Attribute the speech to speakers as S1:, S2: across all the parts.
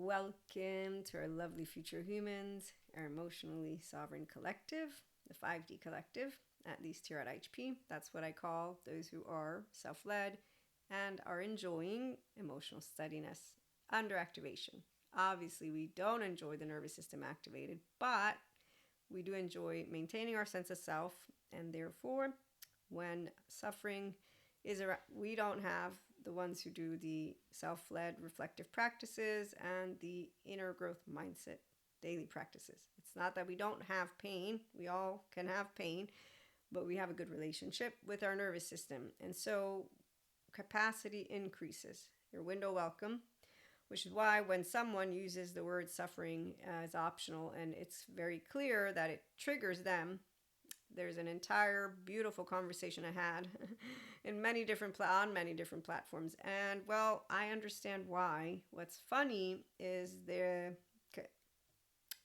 S1: Welcome to our lovely future humans, our emotionally sovereign collective, the 5D collective, at least here at HP. That's what I call those who are self led and are enjoying emotional steadiness under activation. Obviously, we don't enjoy the nervous system activated, but we do enjoy maintaining our sense of self, and therefore, when suffering is around, we don't have the ones who do the self-led reflective practices and the inner growth mindset daily practices. It's not that we don't have pain. We all can have pain, but we have a good relationship with our nervous system. And so capacity increases. Your window welcome, which is why when someone uses the word suffering as optional and it's very clear that it triggers them, there's an entire beautiful conversation I had in many different on many different platforms, and well, I understand why. What's funny is the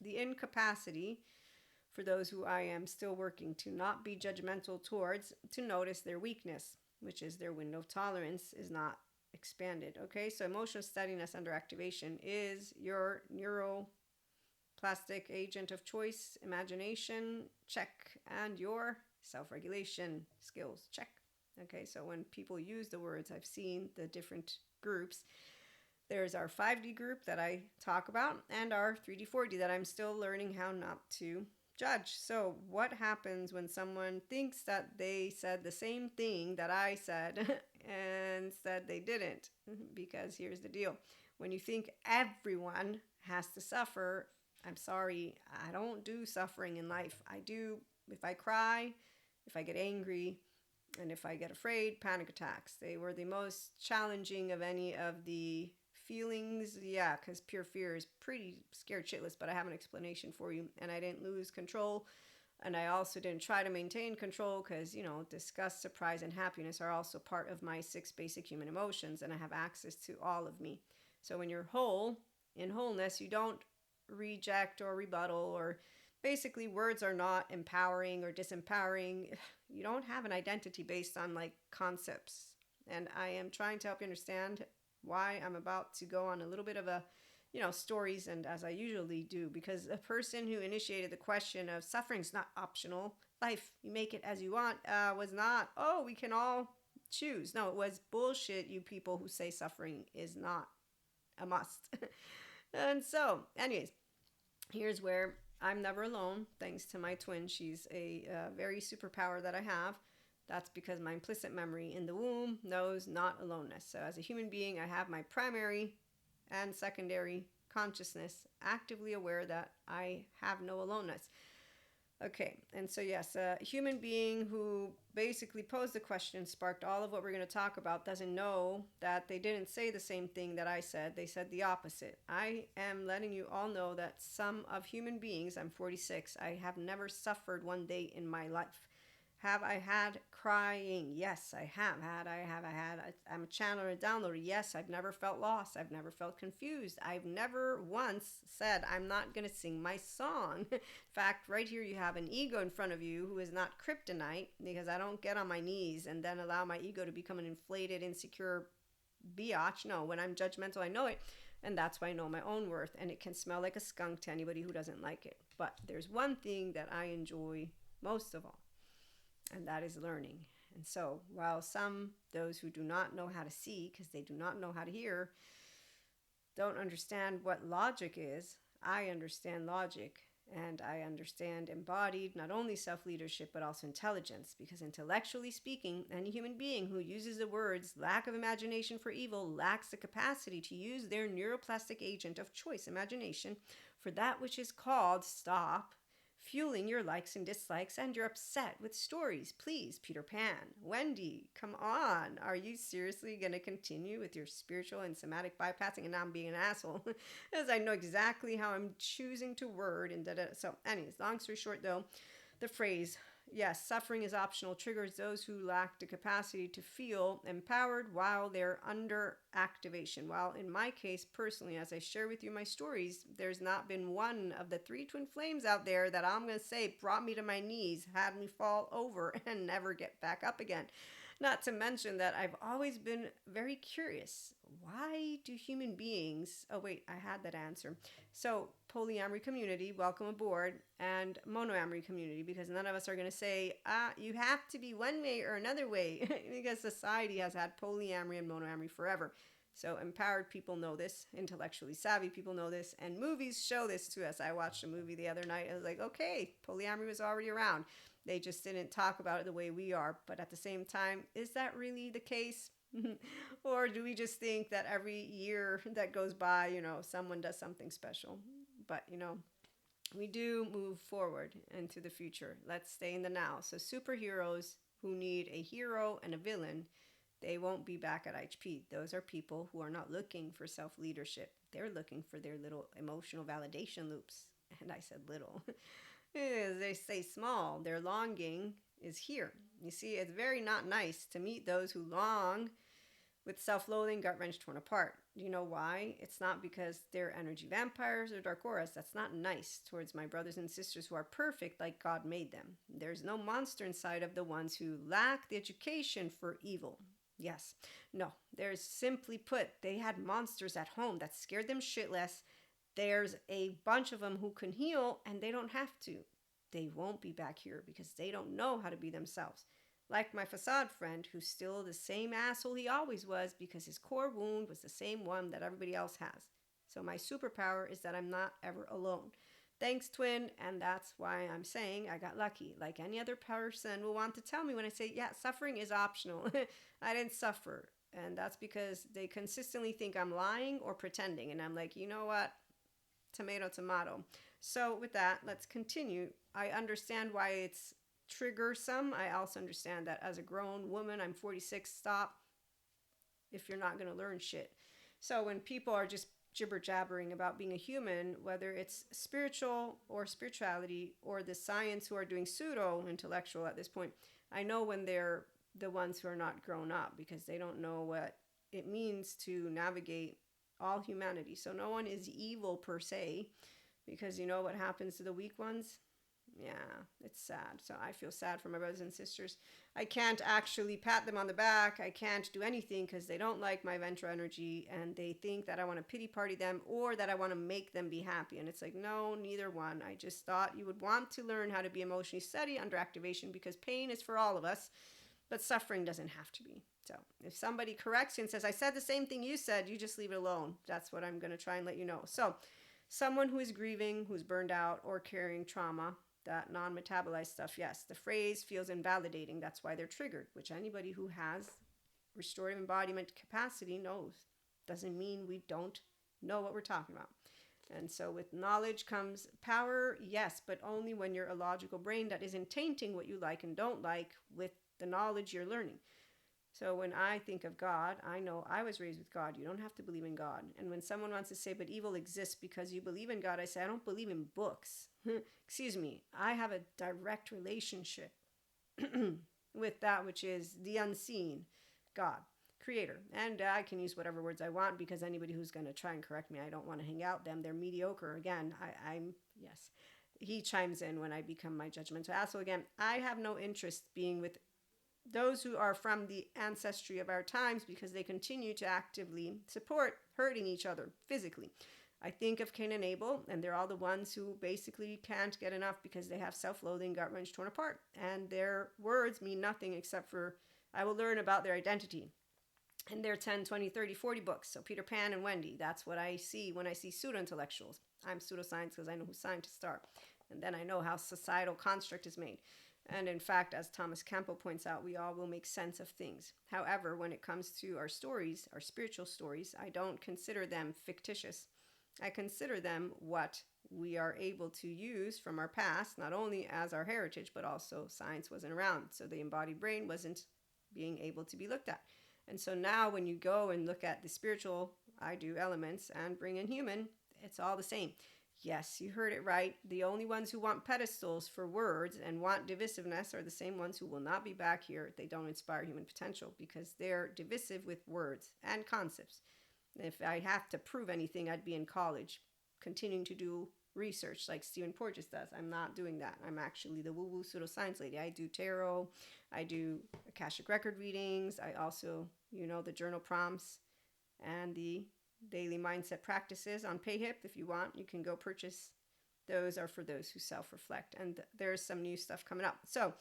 S1: incapacity for those who I am still working to not be judgmental towards, to notice their weakness, which is their window of tolerance is not expanded. Okay, so emotional steadiness under activation is your neuroplastic agent of choice, imagination, check, and your self-regulation skills, check. Okay, so when people use the words, I've seen the different groups. There's our 5D group that I talk about and our 3D, 4D that I'm still learning how not to judge. So what happens when someone thinks that they said the same thing that I said and said they didn't? Because here's the deal. When you think everyone has to suffer, I'm sorry, I don't do suffering in life. I do, if I cry, if I get angry, and if I get afraid, panic attacks. They were the most challenging of any of the feelings. Yeah, because pure fear is pretty scared shitless, but I have an explanation for you. And I didn't lose control. And I also didn't try to maintain control because, disgust, surprise, and happiness are also part of my 6 basic human emotions. And I have access to all of me. So when you're whole, in wholeness, you don't reject or rebuttal, or basically words are not empowering or disempowering. You don't have an identity based on like concepts. And I am trying to help you understand why I'm about to go on a little bit of a stories, and as I usually do, because a person who initiated the question of suffering's not optional, life, you make it as you want, was not, oh, we can all choose. No, it was bullshit, you people who say suffering is not a must. And so, anyways, here's where I'm never alone, thanks to my twin. She's a very superpower that I have. That's because my implicit memory in the womb knows not aloneness. So as a human being, I have my primary and secondary consciousness actively aware that I have no aloneness. Okay, and so yes, a human being who basically posed the question, sparked all of what we're going to talk about, doesn't know that they didn't say the same thing that I said. They said the opposite. I am letting you all know that some of human beings, I'm 46, I have never suffered one day in my life. Have I had crying? Yes, I have had. I'm a channeler and a downloader. Yes, I've never felt lost. I've never felt confused. I've never once said, I'm not going to sing my song. In fact, right here you have an ego in front of you who is not kryptonite, because I don't get on my knees and then allow my ego to become an inflated, insecure biatch. No, when I'm judgmental, I know it. And that's why I know my own worth. And it can smell like a skunk to anybody who doesn't like it. But there's one thing that I enjoy most of all, and that is learning. And so while those who do not know how to see because they do not know how to hear, don't understand what logic is, I understand logic, and I understand embodied not only self-leadership but also intelligence, because intellectually speaking, any human being who uses the words lack of imagination for evil lacks the capacity to use their neuroplastic agent of choice, imagination, for that which is called stop fueling your likes and dislikes, and you're upset with stories. Please, Peter Pan, Wendy, come on. Are you seriously going to continue with your spiritual and somatic bypassing? And now I'm being an asshole, as I know exactly how I'm choosing to word and da-da. So anyways, long story short though, the phrase, yes, suffering is optional, triggers those who lack the capacity to feel empowered while they're under activation. While in my case, personally, as I share with you my stories, there's not been one of the 3 twin flames out there that I'm going to say brought me to my knees, had me fall over, and never get back up again. Not to mention that I've always been very curious. why do human beings, oh wait, I had that answer. So polyamory community, welcome aboard, and monoamory community, because none of us are going to say, you have to be one way or another way, because society has had polyamory and monoamory forever. So empowered people know this, intellectually savvy people know this, and movies show this to us. I watched a movie the other night. I was like, okay, polyamory was already around. They just didn't talk about it the way we are. But at the same time, is that really the case? Or do we just think that every year that goes by, someone does something special? But, we do move forward into the future. Let's stay in the now. So superheroes who need a hero and a villain, they won't be back at HP. Those are people who are not looking for self-leadership. They're looking for their little emotional validation loops. And I said little. They say small. Their longing is here. You see, it's very not nice to meet those who long with self-loathing, gut-wrench, torn apart. Do you know why? It's not because they're energy vampires or dark auras. That's not nice towards my brothers and sisters who are perfect like God made them. There's no monster inside of the ones who lack the education for evil. Yes. No. There's simply put, they had monsters at home that scared them shitless. There's a bunch of them who can heal and they don't have to. They won't be back here because they don't know how to be themselves. Like my facade friend, who's still the same asshole he always was because his core wound was the same one that everybody else has. So my superpower is that I'm not ever alone. Thanks, twin, and that's why I'm saying I got lucky. Like any other person will want to tell me when I say, yeah, suffering is optional. I didn't suffer. And that's because they consistently think I'm lying or pretending. And I'm like, you know what? Tomato, tomato. So with that, let's continue. I understand why it's triggersome. I also understand that as a grown woman, I'm 46, stop if you're not going to learn shit. So when people are just jibber jabbering about being a human, whether it's spiritual or spirituality or the science who are doing pseudo intellectual at this point, I know when they're the ones who are not grown up because they don't know what it means to navigate all humanity. So no one is evil per se, because you know what happens to the weak ones? Yeah, it's sad. So I feel sad for my brothers and sisters. I can't actually pat them on the back. I can't do anything because they don't like my Ventra energy and they think that I want to pity party them or that I want to make them be happy. And it's like, no, neither one. I just thought you would want to learn how to be emotionally steady under activation because pain is for all of us, but suffering doesn't have to be. So if somebody corrects you and says, I said the same thing you said, you just leave it alone. That's what I'm going to try and let you know. So someone who is grieving, who's burned out or carrying trauma, that non-metabolized stuff, yes, the phrase feels invalidating. That's why they're triggered, which anybody who has restorative embodiment capacity knows. Doesn't mean we don't know what we're talking about. And so with knowledge comes power, yes, but only when you're a logical brain that isn't tainting what you like and don't like with the knowledge you're learning. So when I think of God, I know I was raised with God. You don't have to believe in God. And when someone wants to say, but evil exists because you believe in God, I say, I don't believe in books. Excuse me. I have a direct relationship with that which is the unseen, God, creator. And I can use whatever words I want because anybody who's going to try and correct me, I don't want to hang out them. They're mediocre. Again, I'm, yes. He chimes in when I become my judgmental asshole again. I have no interest being with those who are from the ancestry of our times because they continue to actively support hurting each other physically. I think of Cain and Abel, and they're all the ones who basically can't get enough because they have self-loathing, gut-wrench, torn apart. And their words mean nothing except for, I will learn about their identity. And they're 10, 20, 30, 40 books. So Peter Pan and Wendy, that's what I see when I see pseudo-intellectuals. I'm pseudoscience because I know who scientists are. And then I know how societal construct is made. And in fact, as Thomas Campbell points out, we all will make sense of things. However, when it comes to our stories, our spiritual stories, I don't consider them fictitious. I consider them what we are able to use from our past, not only as our heritage, but also science wasn't around. So the embodied brain wasn't being able to be looked at. And so now when you go and look at the spiritual, I do elements and bring in human, it's all the same. Yes, you heard it right. The only ones who want pedestals for words and want divisiveness are the same ones who will not be back here if they don't inspire human potential because they're divisive with words and concepts. If I have to prove anything, I'd be in college continuing to do research like Stephen Porges does. I'm not doing that. I'm actually the woo-woo pseudoscience lady. I do tarot. I do Akashic record readings. I also, the journal prompts. and the daily mindset practices on PayHip. If you want, you can go purchase. Those are for those who self-reflect, and there's some new stuff coming up. So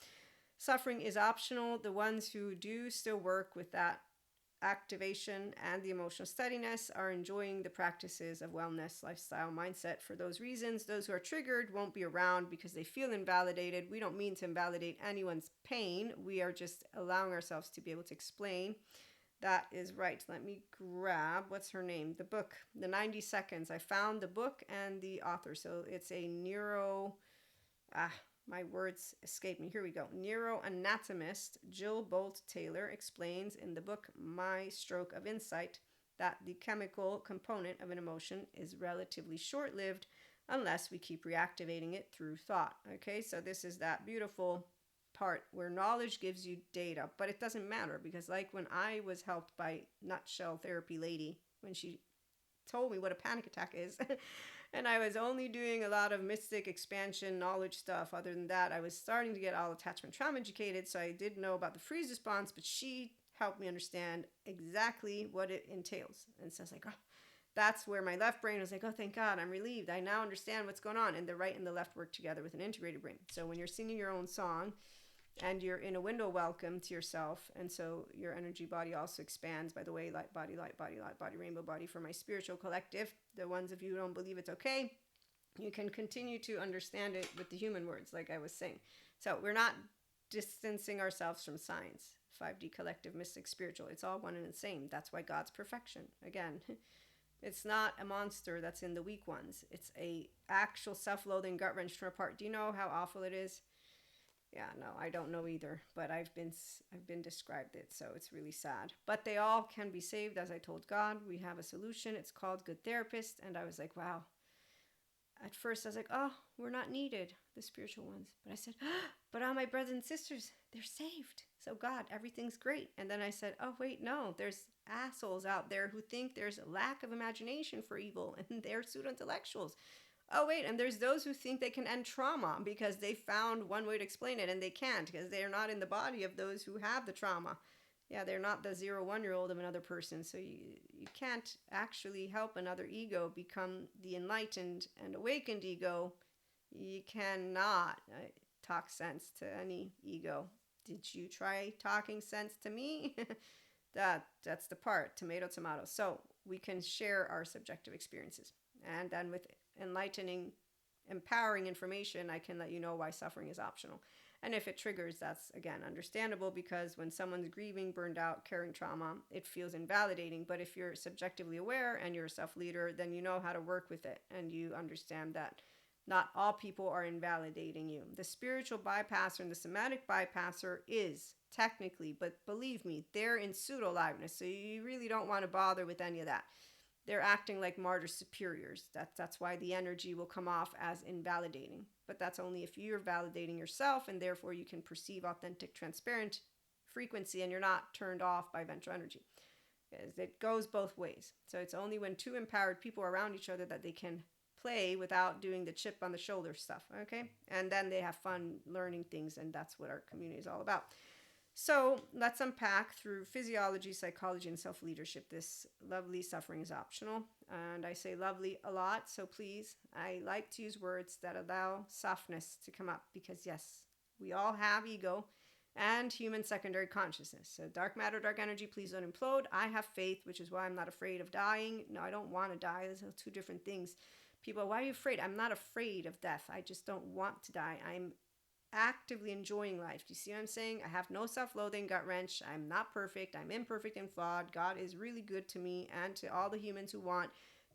S1: suffering is optional. The ones who do still work with that activation and the emotional steadiness are enjoying the practices of wellness, lifestyle, mindset for those reasons. Those who are triggered won't be around because they feel invalidated. We don't mean to invalidate anyone's pain. We are just allowing ourselves to be able to explain. That is right. Let me grab, what's her name? The book, The 90 Seconds. I found the book and the author. So it's a my words escape me. Here we go. Neuroanatomist Jill Bolt Taylor explains in the book My Stroke of Insight that the chemical component of an emotion is relatively short-lived unless we keep reactivating it through thought. Okay, so this is that beautiful part where knowledge gives you data, but it doesn't matter, because like when I was helped by Nutshell Therapy Lady, when she told me what a panic attack is, and I was only doing a lot of mystic expansion knowledge stuff. Other than that, I was starting to get all attachment trauma educated, so I did know about the freeze response, but she helped me understand exactly what it entails. And so I was like, oh, that's where my left brain was like, oh, thank God, I'm relieved. I now understand what's going on. And the right and the left work together with an integrated brain. So when you're singing your own song and you're in a window welcome to yourself, and so your energy body also expands. By the way, light body, rainbow body for my spiritual collective. The ones of you who don't believe it's okay, you can continue to understand it with the human words, like I was saying. So we're not distancing ourselves from science. 5D collective, mystic, spiritual, it's all one and the same. That's why God's perfection. Again, it's not a monster that's in the weak ones. It's a actual self-loathing, gut-wrench from apart. Do you know how awful it is? Yeah, no, I don't know either, but I've been described it, so it's really sad. But they all can be saved, as I told God. We have a solution. It's called Good Therapist, and I was like, wow. At first, I was like, oh, we're not needed, the spiritual ones. But I said, but all my brothers and sisters, they're saved. So God, everything's great. And then I said, oh, wait, no, there's assholes out there who think there's a lack of imagination for evil, and they're pseudo-intellectuals. Oh, wait, and there's those who think they can end trauma because they found one way to explain it, and they can't because they're not in the body of those who have the trauma. Yeah, they're not the 0-1-year-old of another person. So you can't actually help another ego become the enlightened and awakened ego. You cannot talk sense to any ego. Did you try talking sense to me? That's the part, tomato, tomato. So we can share our subjective experiences. And then with enlightening, empowering information, I can let you know why suffering is optional. And if it triggers, that's, again, understandable, because when someone's grieving, burned out, carrying trauma, it feels invalidating. But if you're subjectively aware and you're a self-leader, then you know how to work with it, and you understand that not all people are invalidating you. The spiritual bypasser and the somatic bypasser is technically, but believe me, they're in pseudo-aliveness, so you really don't want to bother with any of that. They're acting like martyr superiors. That's why the energy will come off as invalidating. But that's only if you're validating yourself, and therefore you can perceive authentic, transparent frequency, and you're not turned off by ventral energy. It goes both ways. So it's only when two empowered people are around each other that they can play without doing the chip on the shoulder stuff, okay? And then they have fun learning things, and that's what our community is all about. So let's unpack through physiology, psychology, and self-leadership this lovely suffering is optional. And I say lovely a lot, so please, I like to use words that allow softness to come up, because yes, we all have ego and human secondary consciousness. So dark matter, dark energy, please don't implode. I have faith, which is why I'm not afraid of dying. No, I don't want to die. Those are two different things. People, why are you afraid? I'm not afraid of death. I just don't want to die. I'm actively enjoying life. Do you see what I'm saying? I have no self-loathing, gut wrench. I'm not perfect. I'm imperfect and flawed. God is really good to me and to all the humans who want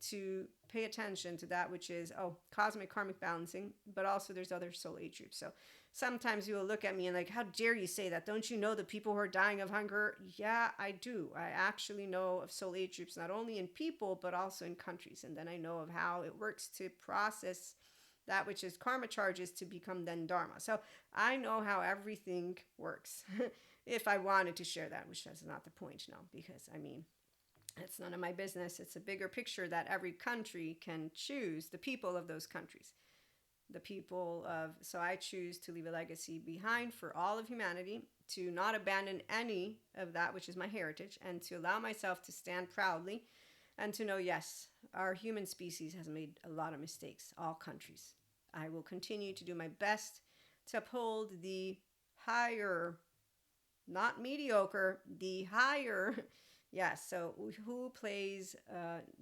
S1: to pay attention to that, which is, cosmic karmic balancing, but also there's other soul age groups. So sometimes you will look at me and like, how dare you say that? Don't you know the people who are dying of hunger? Yeah, I do. I actually know of soul age groups, not only in people, but also in countries. And then I know of how it works to process that which is karma charges to become then dharma. So I know how everything works. If I wanted to share that, which is not the point, no, because it's none of my business. It's a bigger picture that every country can choose the people of those countries. So I choose to leave a legacy behind for all of humanity to not abandon any of that which is my heritage, and to allow myself to stand proudly and to know, yes, our human species has made a lot of mistakes, all countries. I will continue to do my best to uphold the higher, not mediocre, the higher. Yes, so who plays,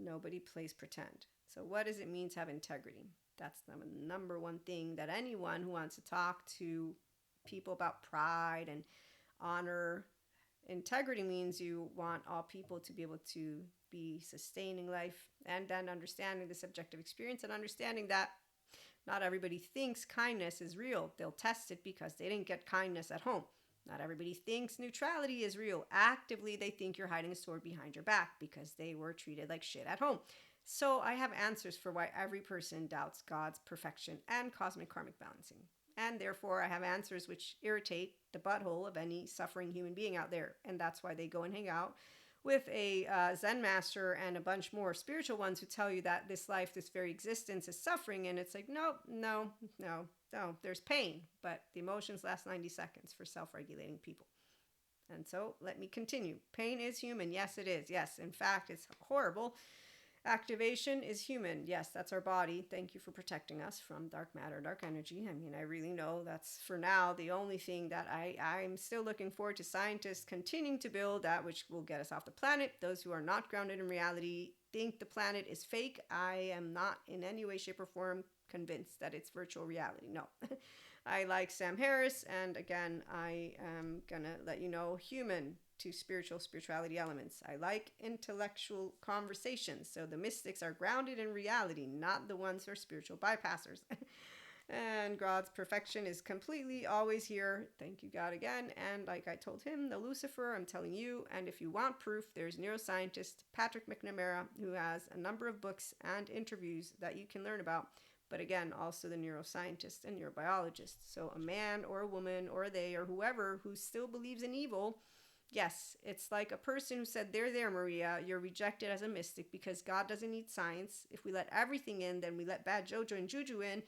S1: nobody plays pretend. So what does it mean to have integrity? That's the number one thing that anyone who wants to talk to people about pride and honor. Integrity means you want all people to be able to be sustaining life, and then understanding the subjective experience and understanding that not everybody thinks kindness is real. They'll test it because they didn't get kindness at home. Not everybody thinks neutrality is real. Actively, they think you're hiding a sword behind your back because they were treated like shit at home. So I have answers for why every person doubts God's perfection and cosmic karmic balancing. And therefore, I have answers which irritate the butthole of any suffering human being out there. And that's why they go and hang out with a Zen master and a bunch more spiritual ones who tell you that this life, this very existence is suffering. And it's like, no, there's pain. But the emotions last 90 seconds for self-regulating people. And so let me continue. Pain is human. Yes, it is. Yes, in fact, it's horrible. Activation is human. Yes, that's our body. Thank you for protecting us from dark matter, dark energy. I mean, I really know that's for now the only thing that I'm still looking forward to scientists continuing to build, that which will get us off the planet. Those who are not grounded in reality think the planet is fake. I am not in any way, shape, or form convinced that it's virtual reality. No. I like Sam Harris, and again, I am gonna let you know, human to spirituality elements. I like intellectual conversations. So the mystics are grounded in reality, not the ones who are spiritual bypassers. And God's perfection is completely always here. Thank you, God, again. And like I told him, the Lucifer, I'm telling you. And if you want proof, there's neuroscientist Patrick McNamara, who has a number of books and interviews that you can learn about. But again, also the neuroscientist and neurobiologist. So a man or a woman or they or whoever who still believes in evil, yes, it's like a person who said, there, Maria, you're rejected as a mystic because God doesn't need science. If we let everything in, then we let bad Jojo and Juju in,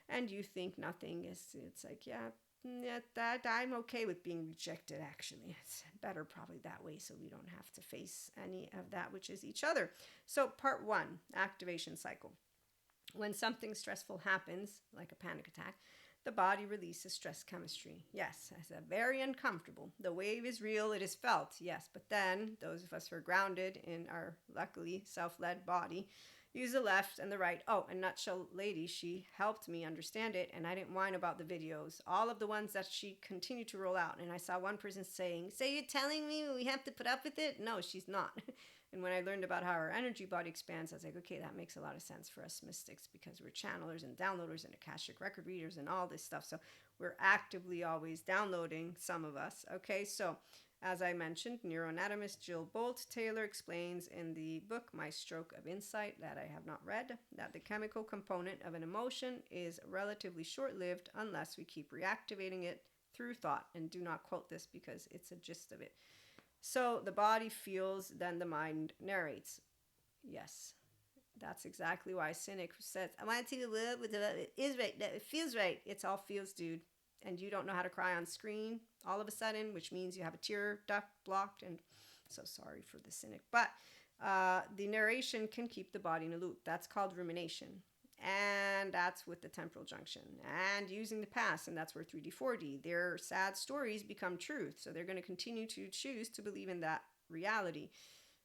S1: and you think nothing is. It's like, yeah, that I'm okay with being rejected, actually. It's better probably that way so we don't have to face any of that, which is each other. So part 1, activation cycle. When something stressful happens, like a panic attack, the body releases stress chemistry. Yes, it's very uncomfortable. The wave is real, it is felt, yes. But then, those of us who are grounded in our, luckily, self-led body, use the left and the right. Oh, and Nutshell Lady, she helped me understand it, and I didn't whine about the videos. All of the ones that she continued to roll out. And I saw one person saying, so you're telling me we have to put up with it? No, she's not. And when I learned about how our energy body expands, I was like, okay, that makes a lot of sense for us mystics because we're channelers and downloaders and Akashic record readers and all this stuff. So we're actively always downloading, some of us. Okay, so as I mentioned, neuroanatomist Jill Bolt Taylor explains in the book My Stroke of Insight, that I have not read, that the chemical component of an emotion is relatively short-lived unless we keep reactivating it through thought. And do not quote this because it's a gist of it. So the body feels, then the mind narrates. Yes, that's exactly why a cynic who says, I want to see the world with it is right, it feels right. It's all feels, dude. And you don't know how to cry on screen all of a sudden, which means you have a tear duct blocked. And so sorry for the cynic. But the narration can keep the body in a loop. That's called rumination. And that's with the temporal junction and using the past. And that's where 3D, 4D, their sad stories become truth. So they're going to continue to choose to believe in that reality.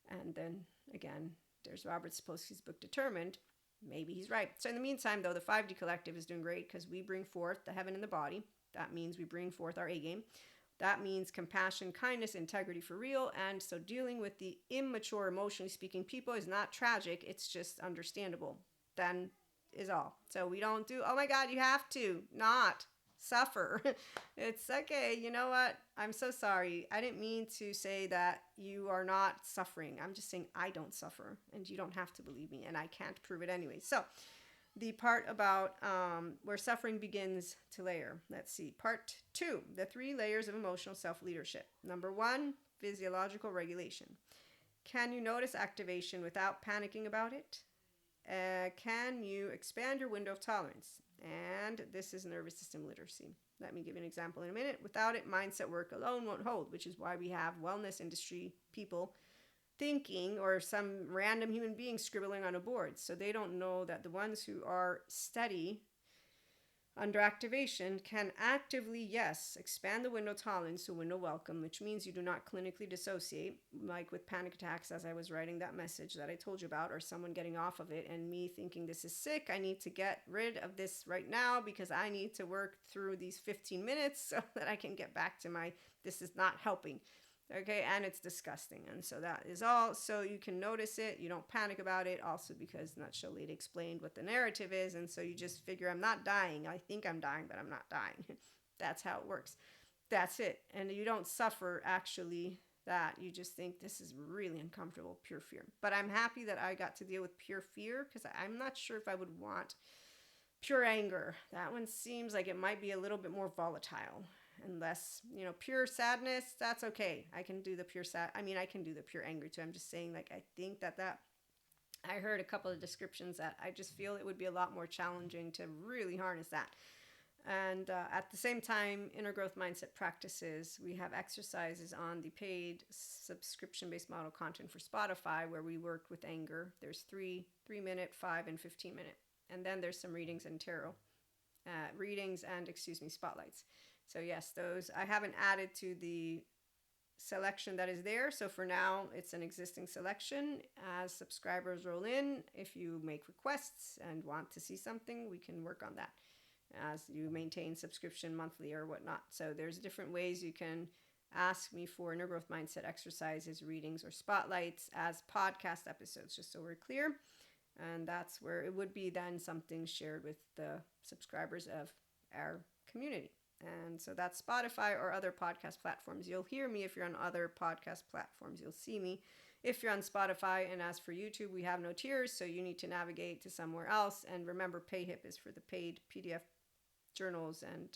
S1: And then again, there's Robert Sapolsky's book, Determined. Maybe he's right. So in the meantime, though, the 5D collective is doing great because we bring forth the heaven in the body. That means we bring forth our A game. That means compassion, kindness, integrity for real. And so dealing with the immature, emotionally speaking people is not tragic. It's just understandable. Then is all. So we don't do, oh my God, you have to not suffer. It's okay. You know what? I'm so sorry. I didn't mean to say that you are not suffering. I'm just saying I don't suffer and you don't have to believe me and I can't prove it anyway. So the part about where suffering begins to layer. Let's see. Part 2, the 3 layers of emotional self-leadership. Number 1, physiological regulation. Can you notice activation without panicking about it? can you expand your window of tolerance? And this is nervous system literacy. Let me give you an example in a minute. Without it, mindset work alone won't hold, which is why we have wellness industry people thinking, or some random human being scribbling on a board. So they don't know that the ones who are steady under activation can actively, yes, expand the window tolerance to window welcome, which means you do not clinically dissociate, like with panic attacks, as I was writing that message that I told you about, or someone getting off of it and me thinking this is sick. I need to get rid of this right now because I need to work through these 15 minutes so that I can get back to my, this is not helping. Okay, and it's disgusting. And so that is all. So you can notice it. You don't panic about it. Also because Nutshell Lady explained what the narrative is. And so you just figure, I'm not dying. I think I'm dying, but I'm not dying. That's how it works. That's it. And you don't suffer actually that. You just think this is really uncomfortable, pure fear. But I'm happy that I got to deal with pure fear, because I'm not sure if I would want pure anger. That one seems like it might be a little bit more volatile. Unless, pure sadness, that's okay. I can do the pure I can do the pure anger too. I'm just saying, like, I think that I heard a couple of descriptions that I just feel it would be a lot more challenging to really harness that. And at the same time, inner growth mindset practices, we have exercises on the paid subscription-based model content for Spotify where we work with anger. There's 3-minute, 5 and 15-minute. And then there's some readings and tarot. Spotlights. So yes, those I haven't added to the selection that is there. So for now, it's an existing selection. As subscribers roll in, if you make requests and want to see something, we can work on that as you maintain subscription monthly or whatnot. So there's different ways you can ask me for inner growth mindset exercises, readings, or spotlights as podcast episodes, just so we're clear. And that's where it would be then something shared with the subscribers of our community. And so that's Spotify or other podcast platforms. You'll hear me if you're on other podcast platforms. You'll see me if you're on Spotify. And as for YouTube, we have no tiers, so you need to navigate to somewhere else. And remember, PayHip is for the paid PDF journals and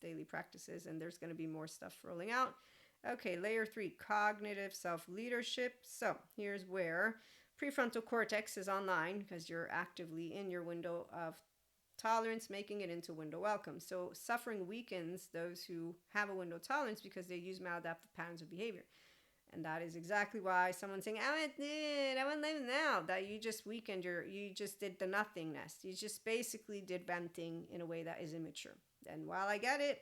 S1: daily practices. And there's going to be more stuff rolling out. Okay, layer 3, cognitive self-leadership. So here's where prefrontal cortex is online because you're actively in your window of tolerance, making it into window welcome. So suffering weakens those who have a window tolerance because they use maladaptive patterns of behavior. And that is exactly why someone's saying, I want to live now. That you just weakened you just did the nothingness. You just basically did venting in a way that is immature. And while I get it,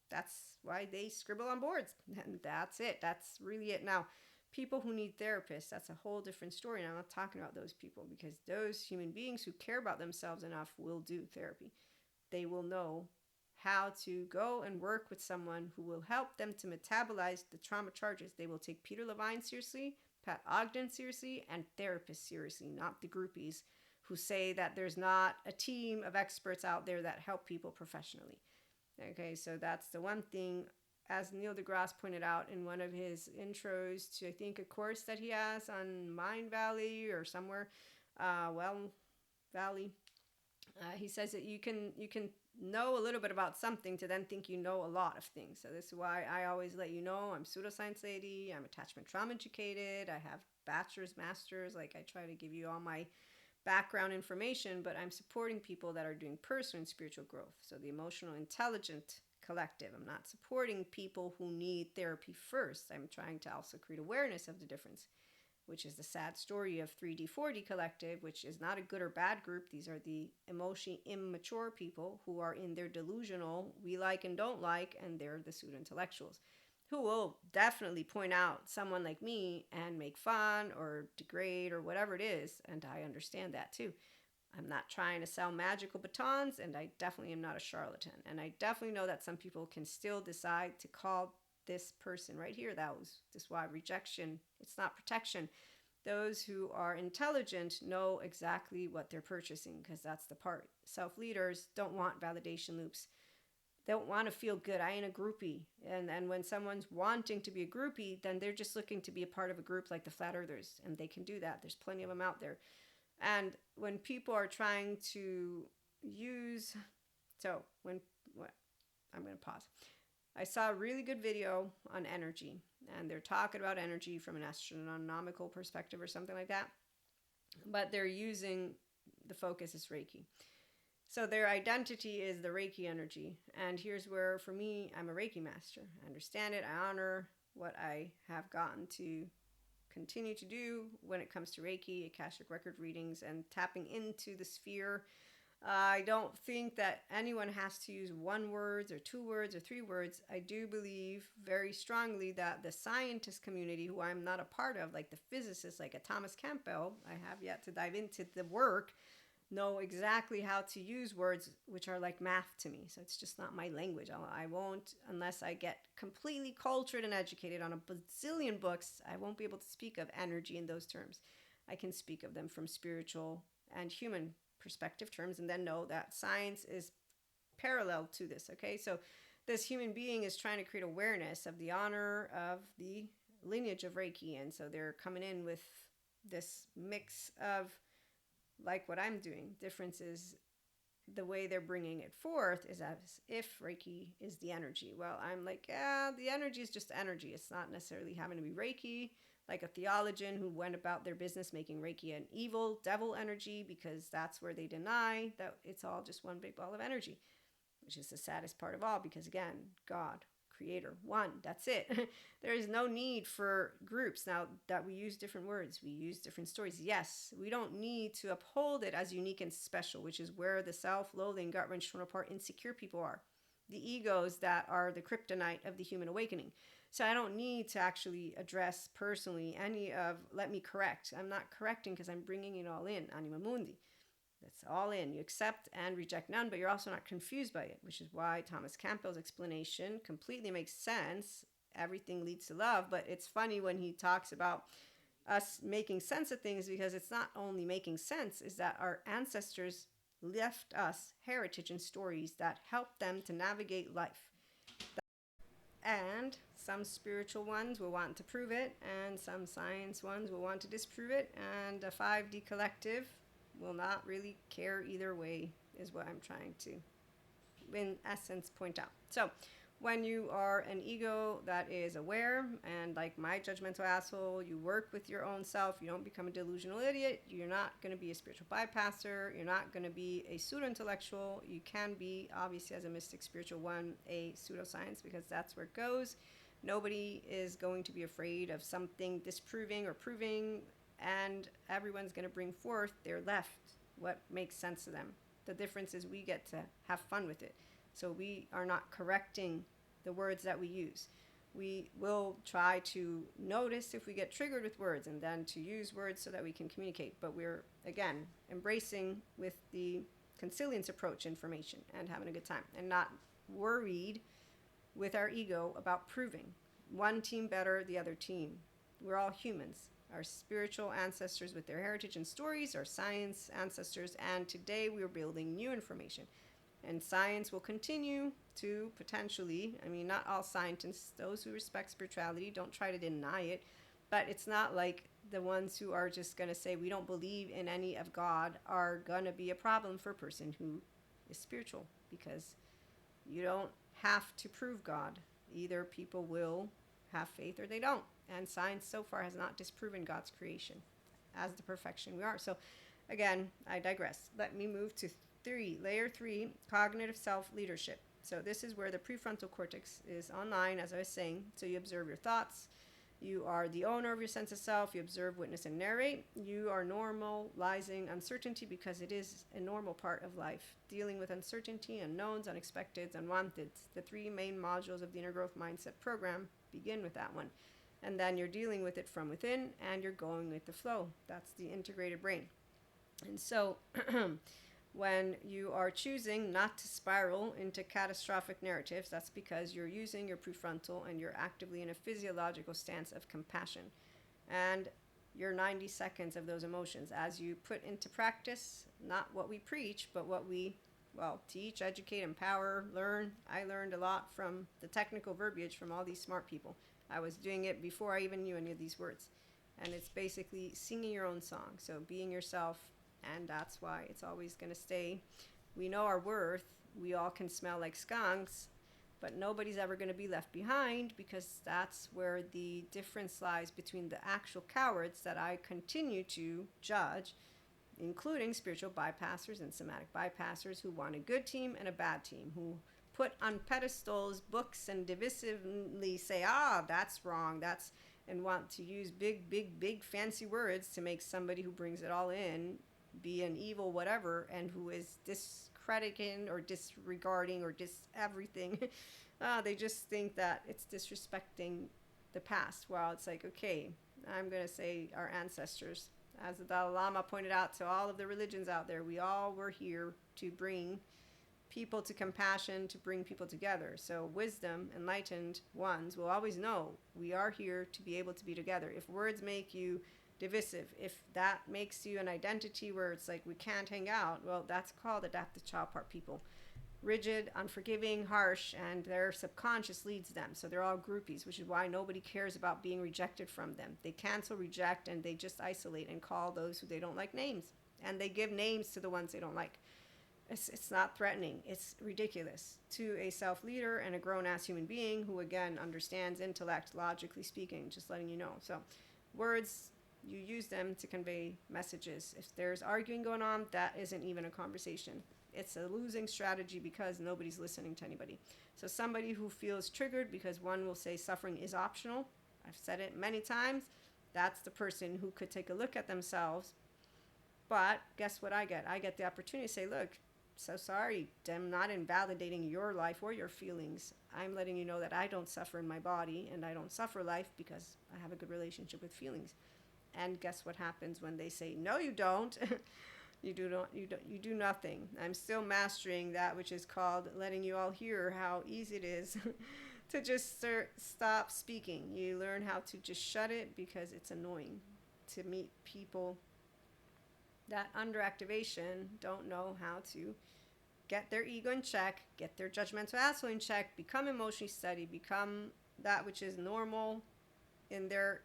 S1: that's why they scribble on boards. And that's it. That's really it. Now, people who need therapists, that's a whole different story. And I'm not talking about those people, because those human beings who care about themselves enough will do therapy. They will know how to go and work with someone who will help them to metabolize the trauma charges. They will take Peter Levine seriously, Pat Ogden seriously, and therapists seriously, not the groupies who say that there's not a team of experts out there that help people professionally. Okay, so that's the one thing. As Neil deGrasse pointed out in one of his intros to, I think, a course that he has on Mind Valley or somewhere, Valley, he says that you can know a little bit about something to then think you know a lot of things. So this is why I always let you know I'm pseudoscience lady, I'm attachment trauma educated, I have bachelor's, master's, like I try to give you all my background information, but I'm supporting people that are doing personal and spiritual growth. So the emotional intelligent collective. I'm not supporting people who need therapy first. I'm trying to also create awareness of the difference, which is the sad story of 3D, 4D collective, which is not a good or bad group. These are the emotionally immature people who are in their delusional, we like and don't like, and they're the pseudo-intellectuals who will definitely point out someone like me and make fun or degrade or whatever it is. And I understand that too. I'm not trying to sell magical batons, and I definitely am not a charlatan. And I definitely know that some people can still decide to call this person right here, this why rejection, it's not protection. Those who are intelligent know exactly what they're purchasing, because that's the part. Self-leaders don't want validation loops. They don't want to feel good. I ain't a groupie. And when someone's wanting to be a groupie, then they're just looking to be a part of a group like the Flat Earthers, and they can do that. There's plenty of them out there. And when people are trying to use, I'm going to pause. I saw a really good video on energy, and they're talking about energy from an astronomical perspective or something like that. But they're using the focus is Reiki. So their identity is the Reiki energy. And here's where, for me, I'm a Reiki master. I understand it. I honor what I have gotten to continue to do when it comes to Reiki, Akashic record readings, and tapping into the sphere. I don't think that anyone has to use one word or two words or three words. I do believe very strongly that the scientist community, who I'm not a part of, like the physicists, like a Thomas Campbell, I have yet to dive into the work, know exactly how to use words which are like math to me. So it's just not my language. I won't, unless I get completely cultured and educated on a bazillion books, I won't be able to speak of energy in those terms. I can speak of them from spiritual and human perspective terms, and then know that science is parallel to this. Okay, so this human being is trying to create awareness of the honor of the lineage of Reiki, and so they're coming in with this mix of like what I'm doing. Difference is the way they're bringing it forth is as if Reiki is the energy. Well, I'm like, yeah, the energy is just energy. It's not necessarily having to be Reiki, like a theologian who went about their business making Reiki an evil, devil energy, because that's where they deny that it's all just one big ball of energy, which is the saddest part of all, because again, God, creator, one, that's it. There is no need for groups. Now that we use different words, we use different stories. Yes, we don't need to uphold it as unique and special, which is where the self-loathing, gut-wrench, torn apart, insecure people are. The egos that are the kryptonite of the human awakening. So I don't need to actually address personally any of, let me correct. I'm not correcting because I'm bringing it all in, anima mundi. That's all in. You accept and reject none, but you're also not confused by it, which is why Thomas Campbell's explanation completely makes sense. Everything leads to love, but it's funny when he talks about us making sense of things, because it's not only making sense, is that our ancestors left us heritage and stories that help them to navigate life. And some spiritual ones will want to prove it, and some science ones will want to disprove it, and a 5D collective will not really care either way, is what I'm trying to, in essence, point out. So when you are an ego that is aware, and like my judgmental asshole, you work with your own self, you don't become a delusional idiot, you're not going to be a spiritual bypasser, you're not going to be a pseudo-intellectual, you can be, obviously as a mystic spiritual one, a pseudoscience, because that's where it goes. Nobody is going to be afraid of something disproving or proving, and everyone's going to bring forth their left, what makes sense to them. The difference is we get to have fun with it. So we are not correcting the words that we use. We will try to notice if we get triggered with words, and then to use words so that we can communicate. But we're, again, embracing with the consilience approach information and having a good time, and not worried with our ego about proving one team better, the other team. We're all humans. Our spiritual ancestors with their heritage and stories, our science ancestors, and today we're building new information. And science will continue to potentially, I mean, not all scientists, those who respect spirituality, don't try to deny it, but it's not like the ones who are just going to say we don't believe in any of God are going to be a problem for a person who is spiritual, because you don't have to prove God. Either people will have faith or they don't. And science so far has not disproven God's creation as the perfection we are. So again, I digress. Let me move to layer 3, cognitive self-leadership. So this is where the prefrontal cortex is online, as I was saying. So you observe your thoughts. You are the owner of your sense of self. You observe, witness, and narrate. You are normalizing uncertainty, because it is a normal part of life. Dealing with uncertainty, unknowns, unexpecteds, unwanteds. The 3 main modules of the Inner Growth Mindset program begin with that one. And then you're dealing with it from within, and you're going with the flow. That's the integrated brain. And so when you are choosing not to spiral into catastrophic narratives, that's because you're using your prefrontal and you're actively in a physiological stance of compassion. And your 90 seconds of those emotions as you put into practice, not what we preach, but what we, teach, educate, empower, learn. I learned a lot from the technical verbiage from all these smart people. I was doing it before I even knew any of these words. And it's basically singing your own song. So being yourself, and that's why it's always going to stay. We know our worth. We all can smell like skunks, but nobody's ever going to be left behind, because that's where the difference lies between the actual cowards that I continue to judge, including spiritual bypassers and somatic bypassers who want a good team and a bad team, who put on pedestals books and divisively say, that's wrong, and want to use big fancy words to make somebody who brings it all in be an evil whatever, and who is discrediting or disregarding or everything. They just think that it's disrespecting the past. Well, it's like, okay, I'm going to say our ancestors, as the Dalai Lama pointed out to all of the religions out there, we all were here to bring people to compassion, to bring people together. So wisdom, enlightened ones will always know we are here to be able to be together. If words make you divisive, if that makes you an identity where it's like we can't hang out, well, that's called adaptive child part people. Rigid, unforgiving, harsh, and their subconscious leads them. So they're all groupies, which is why nobody cares about being rejected from them. They cancel, reject, and they just isolate and call those who they don't like names. And they give names to the ones they don't like. It's not threatening. It's ridiculous to a self-leader and a grown-ass human being who, again, understands intellect, logically speaking, just letting you know. So words, you use them to convey messages. If there's arguing going on, that isn't even a conversation. It's a losing strategy because nobody's listening to anybody. So somebody who feels triggered because one will say suffering is optional, I've said it many times, that's the person who could take a look at themselves. But guess what I get? I get the opportunity to say, look, so sorry, I'm not invalidating your life or your feelings. I'm letting you know that I don't suffer in my body, and I don't suffer life because I have a good relationship with feelings. And guess what happens when they say, no, you don't. You do nothing. I'm still mastering that which is called letting you all hear how easy it is to just stop speaking. You learn how to just shut it because it's annoying to meet people that under activation don't know how to get their ego in check, get their judgmental asshole in check, become emotionally steady, become that which is normal in their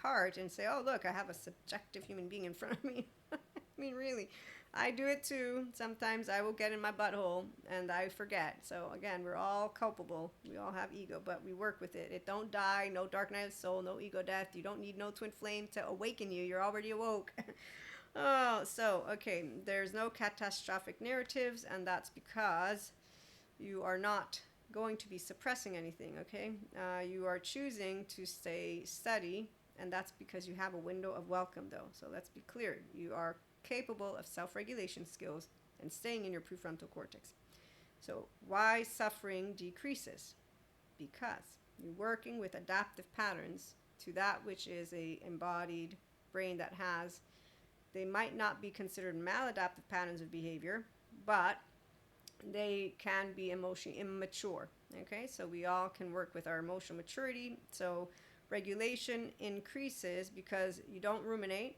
S1: heart, and say, oh, look, I have a subjective human being in front of me. I mean, really, I do it too. Sometimes I will get in my butthole and I forget. So again, we're all culpable. We all have ego, but we work with it. It don't die. No dark night of soul, no ego death. You don't need no twin flame to awaken you. You're already awoke. Okay, there's no catastrophic narratives, and that's because you are not going to be suppressing anything, okay? You are choosing to stay steady, and that's because you have a window of welcome, though. So let's be clear. You are capable of self-regulation skills and staying in your prefrontal cortex. So why suffering decreases? Because you're working with adaptive patterns to that which is a embodied brain that has. They might not be considered maladaptive patterns of behavior, but they can be emotionally immature. Okay, so we all can work with our emotional maturity. So regulation increases because you don't ruminate,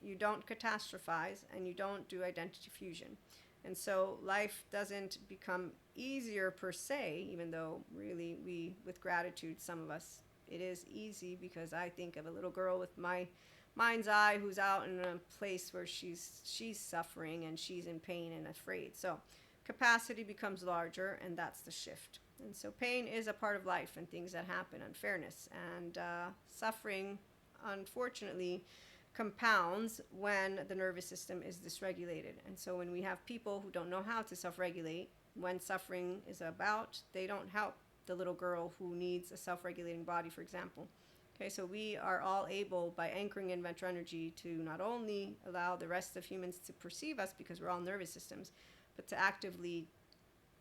S1: you don't catastrophize, and you don't do identity fusion. And so life doesn't become easier per se, even though really we, with gratitude, some of us, it is easy, because I think of a little girl with my mind's eye who's out in a place where she's suffering and she's in pain and afraid. So capacity becomes larger, and that's the shift. And so pain is a part of life and things that happen, unfairness, and suffering, unfortunately, compounds when the nervous system is dysregulated. And so when we have people who don't know how to self-regulate, when suffering is about, they don't help the little girl who needs a self-regulating body, for example. Okay, so we are all able, by anchoring in ventral energy, to not only allow the rest of humans to perceive us because we're all nervous systems, but to actively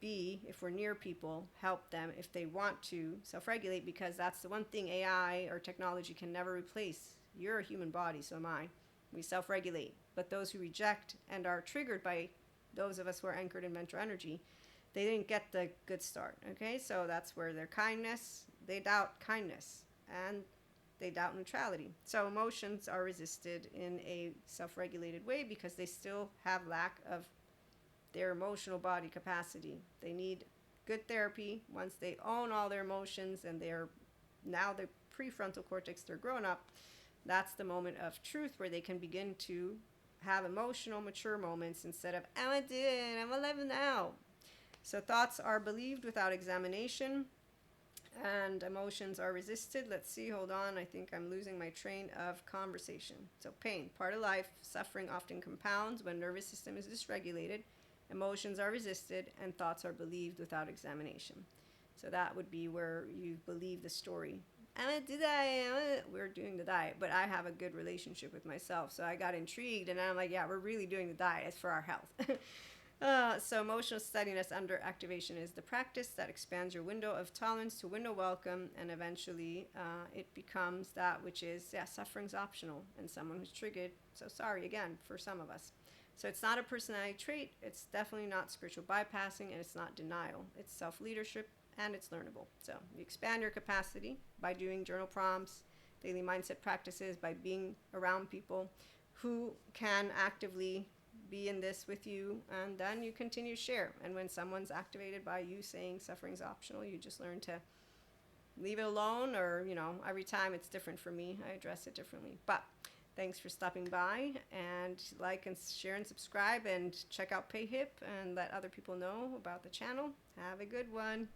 S1: be, if we're near people, help them if they want to self-regulate, because that's the one thing AI or technology can never replace. You're a human body, so am I. We self-regulate. But those who reject and are triggered by those of us who are anchored in ventral energy, they didn't get the good start. Okay, so that's where their kindness, they doubt kindness, and they doubt neutrality. So emotions are resisted in a self-regulated way because they still have lack of their emotional body capacity. They need good therapy. Once they own all their emotions and they're now the prefrontal cortex, they're grown up, that's the moment of truth where they can begin to have emotional mature moments instead of, I'm 11 now. So thoughts are believed without examination. And emotions are resisted. Let's see, hold on. I think I'm losing my train of conversation. So, pain, part of life. Suffering often compounds when nervous system is dysregulated. Emotions are resisted and thoughts are believed without examination. So, that would be where you believe the story. I'm gonna do that. We're doing the diet, but I have a good relationship with myself. So, I got intrigued and I'm like, yeah, we're really doing the diet. It's for our health. So emotional steadiness under activation is the practice that expands your window of tolerance to window welcome, and eventually it becomes that which is, yeah, suffering's optional, and someone who's triggered, so sorry again for some of us. So it's not a personality trait, it's definitely not spiritual bypassing, and it's not denial. It's self-leadership, and it's learnable. So you expand your capacity by doing journal prompts, daily mindset practices, by being around people who can actively be in this with you, and then you continue to share. And when someone's activated by you saying suffering's optional, you just learn to leave it alone, or every time it's different for me. I address it differently. But thanks for stopping by, and like and share and subscribe, and check out PayHip and let other people know about the channel. Have a good one.